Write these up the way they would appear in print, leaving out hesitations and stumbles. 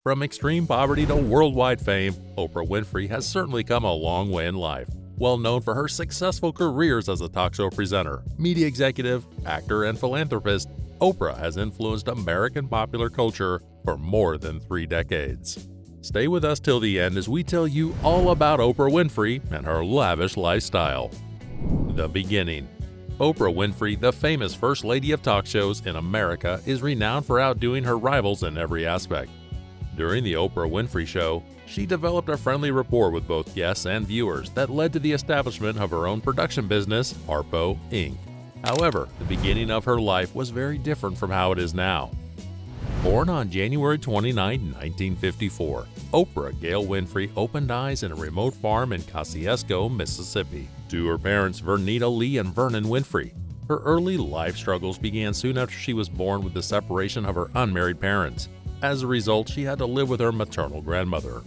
From extreme poverty to worldwide fame, Oprah Winfrey has certainly come a long way in life. Well known for her successful careers as a talk show presenter, media executive, actor, and philanthropist, Oprah has influenced American popular culture for more than 3 decades. Stay with us till the end as we tell you all about Oprah Winfrey and her lavish lifestyle. The beginning. Oprah Winfrey, the famous First Lady of talk shows in America, is renowned for outdoing her rivals in every aspect. During the Oprah Winfrey Show, she developed a friendly rapport with both guests and viewers that led to the establishment of her own production business, Harpo Inc. However, the beginning of her life was very different from how it is now. Born on January 29, 1954, Oprah Gail Winfrey opened eyes in a remote farm in Kosciuszko, Mississippi, to her parents Vernita Lee and Vernon Winfrey. Her early life struggles began soon after she was born with the separation of her unmarried parents. As a result, she had to live with her maternal grandmother.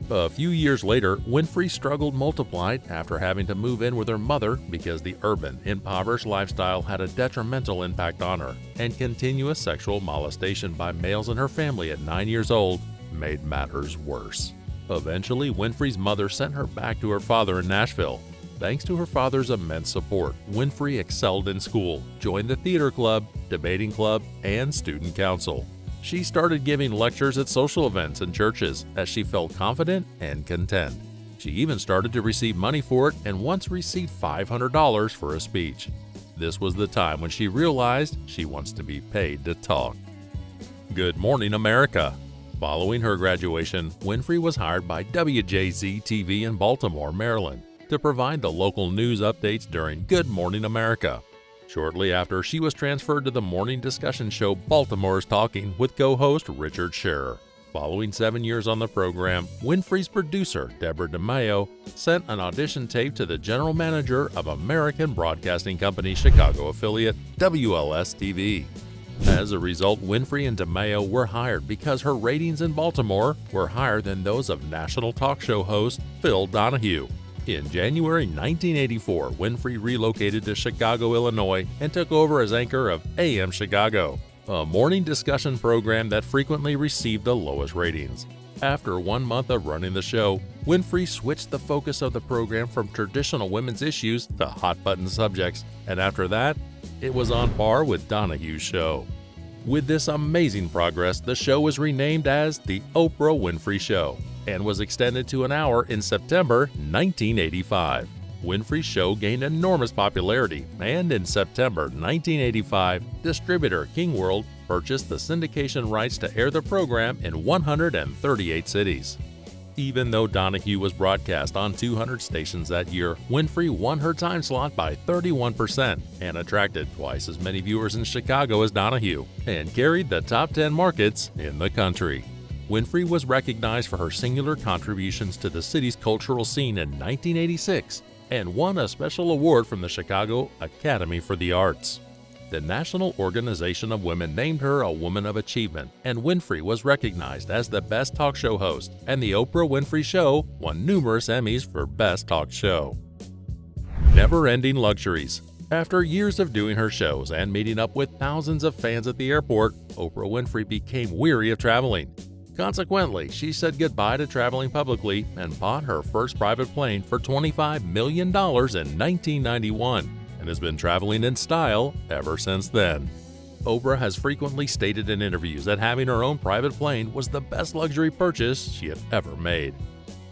A few years later, Winfrey's struggle multiplied after having to move in with her mother because the urban, impoverished lifestyle had a detrimental impact on her, and continuous sexual molestation by males in her family at 9 years old made matters worse. Eventually, Winfrey's mother sent her back to her father in Nashville. Thanks to her father's immense support, Winfrey excelled in school, joined the theater club, debating club, and student council. She started giving lectures at social events and churches as she felt confident and content. She even started to receive money for it and once received $500 for a speech. This was the time when she realized she wants to be paid to talk. Good Morning America. Following her graduation, Winfrey was hired by WJZ-TV in Baltimore, Maryland, to provide the local news updates during Good Morning America. Shortly after, she was transferred to the morning discussion show Baltimore's Talking with co-host Richard Scherer. Following 7 years on the program, Winfrey's producer, Deborah DeMaio, sent an audition tape to the general manager of American Broadcasting Company Chicago affiliate WLS-TV. As a result, Winfrey and DeMaio were hired because her ratings in Baltimore were higher than those of national talk show host Phil Donahue. In January 1984, Winfrey relocated to Chicago, Illinois, and took over as anchor of AM Chicago, a morning discussion program that frequently received the lowest ratings. After 1 month of running the show, Winfrey switched the focus of the program from traditional women's issues to hot-button subjects, and after that, it was on par with Donahue's show. With this amazing progress, the show was renamed as The Oprah Winfrey Show and was extended to an hour in September 1985. Winfrey's show gained enormous popularity, and in September 1985, distributor King World purchased the syndication rights to air the program in 138 cities. Even though Donahue was broadcast on 200 stations that year, Winfrey won her time slot by 31% and attracted twice as many viewers in Chicago as Donahue, and carried the top 10 markets in the country. Winfrey was recognized for her singular contributions to the city's cultural scene in 1986 and won a special award from the Chicago Academy for the Arts. The National Organization of Women named her a Woman of Achievement, and Winfrey was recognized as the best talk show host, and The Oprah Winfrey Show won numerous Emmys for Best Talk Show. Never-ending luxuries. After years of doing her shows and meeting up with thousands of fans at the airport, Oprah Winfrey became weary of traveling. Consequently, she said goodbye to traveling publicly and bought her first private plane for $25 million in 1991 and has been traveling in style ever since then. Oprah has frequently stated in interviews that having her own private plane was the best luxury purchase she had ever made.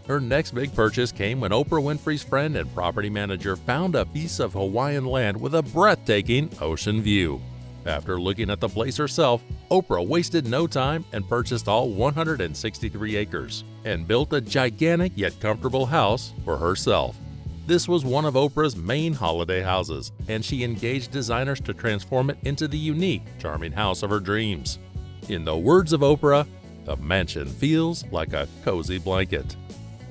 Her next big purchase came when Oprah Winfrey's friend and property manager found a piece of Hawaiian land with a breathtaking ocean view. After looking at the place herself, Oprah wasted no time and purchased all 163 acres and built a gigantic yet comfortable house for herself. This was one of Oprah's main holiday houses, and she engaged designers to transform it into the unique, charming house of her dreams. In the words of Oprah, "The mansion feels like a cozy blanket."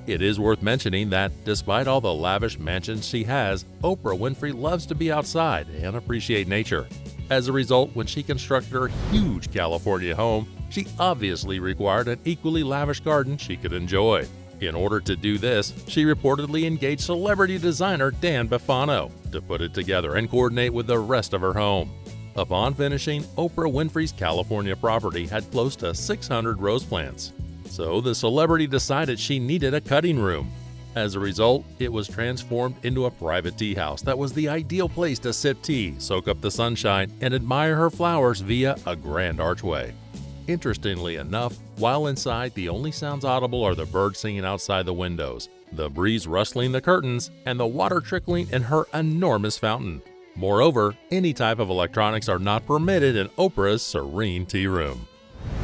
It is worth mentioning that, despite all the lavish mansions she has, Oprah Winfrey loves to be outside and appreciate nature. As a result, when she constructed her huge California home, she obviously required an equally lavish garden she could enjoy. In order to do this, she reportedly engaged celebrity designer Dan Befano to put it together and coordinate with the rest of her home. Upon finishing, Oprah Winfrey's California property had close to 600 rose plants. So the celebrity decided she needed a cutting room. As a result, it was transformed into a private tea house that was the ideal place to sip tea, soak up the sunshine, and admire her flowers via a grand archway. Interestingly enough, while inside, the only sounds audible are the birds singing outside the windows, the breeze rustling the curtains, and the water trickling in her enormous fountain. Moreover, any type of electronics are not permitted in Oprah's serene tea room.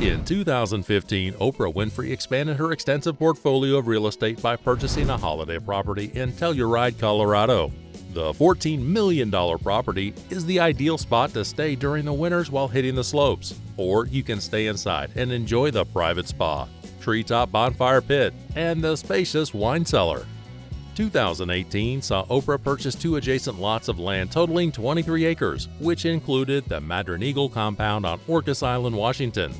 In 2015, Oprah Winfrey expanded her extensive portfolio of real estate by purchasing a holiday property in Telluride, Colorado. The $14 million property is the ideal spot to stay during the winters while hitting the slopes, or you can stay inside and enjoy the private spa, treetop bonfire pit, and the spacious wine cellar. 2018 saw Oprah purchase 2 adjacent lots of land totaling 23 acres, which included the Madrigal compound on Orcas Island, Washington.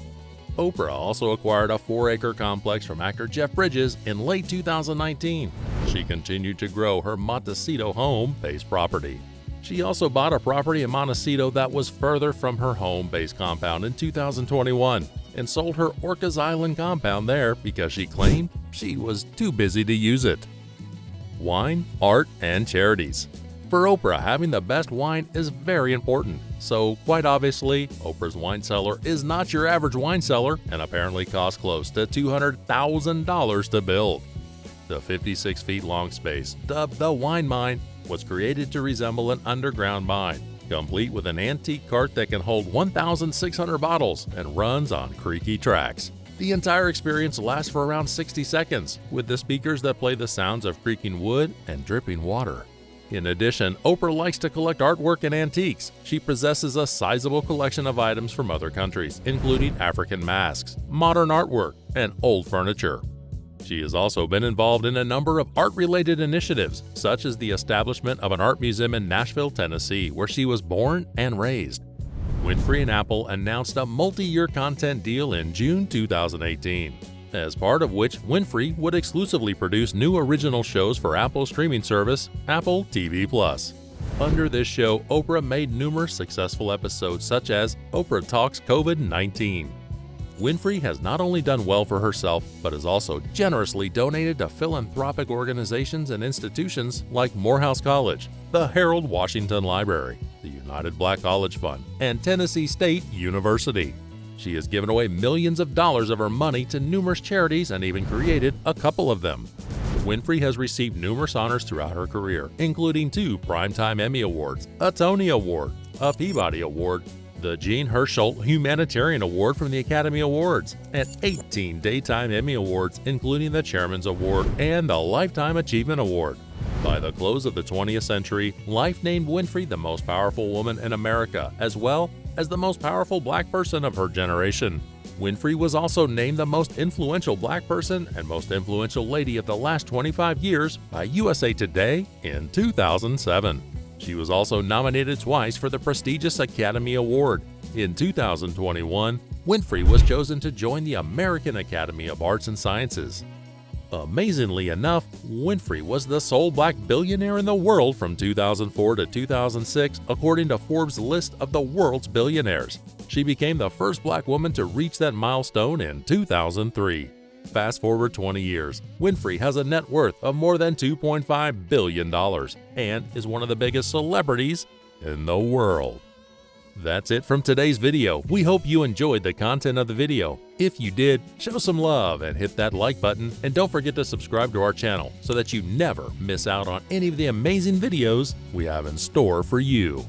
Oprah also acquired a 4-acre complex from actor Jeff Bridges in late 2019. She continued to grow her Montecito home-based property. She also bought a property in Montecito that was further from her home-based compound in 2021 and sold her Orcas Island compound there because she claimed she was too busy to use it. Wine, art, and charities. For Oprah, having the best wine is very important. So, quite obviously, Oprah's wine cellar is not your average wine cellar and apparently costs close to $200,000 to build. The 56 feet long space, dubbed the Wine Mine, was created to resemble an underground mine, complete with an antique cart that can hold 1,600 bottles and runs on creaky tracks. The entire experience lasts for around 60 seconds, with the speakers that play the sounds of creaking wood and dripping water. In addition, Oprah likes to collect artwork and antiques. She possesses a sizable collection of items from other countries, including African masks, modern artwork, and old furniture. She has also been involved in a number of art-related initiatives, such as the establishment of an art museum in Nashville, Tennessee, where she was born and raised. Winfrey and Apple announced a multi-year content deal in June 2018, as part of which Winfrey would exclusively produce new original shows for Apple's streaming service, Apple TV+. Under this show, Oprah made numerous successful episodes such as Oprah Talks COVID-19. Winfrey has not only done well for herself, but has also generously donated to philanthropic organizations and institutions like Morehouse College, the Harold Washington Library, the United Black College Fund, and Tennessee State University. She has given away millions of dollars of her money to numerous charities and even created a couple of them. Winfrey has received numerous honors throughout her career, including 2 Primetime Emmy Awards, a Tony Award, a Peabody Award, the Jean Hersholt Humanitarian Award from the Academy Awards, and 18 Daytime Emmy Awards, including the Chairman's Award and the Lifetime Achievement Award. By the close of the 20th century, Life named Winfrey the most powerful woman in America, as well as the most powerful black person of her generation. Winfrey was also named the most influential black person and most influential lady of the last 25 years by USA Today in 2007. She was also nominated twice for the prestigious Academy Award. In 2021, Winfrey was chosen to join the American Academy of Arts and Sciences. Amazingly enough, Winfrey was the sole black billionaire in the world from 2004 to 2006, according to Forbes' list of the world's billionaires. She became the first black woman to reach that milestone in 2003. Fast forward 20 years, Winfrey has a net worth of more than $2.5 billion and is one of the biggest celebrities in the world. That's it from today's video. We hope you enjoyed the content of the video. If you did, show some love and hit that like button, and don't forget to subscribe to our channel so that you never miss out on any of the amazing videos we have in store for you.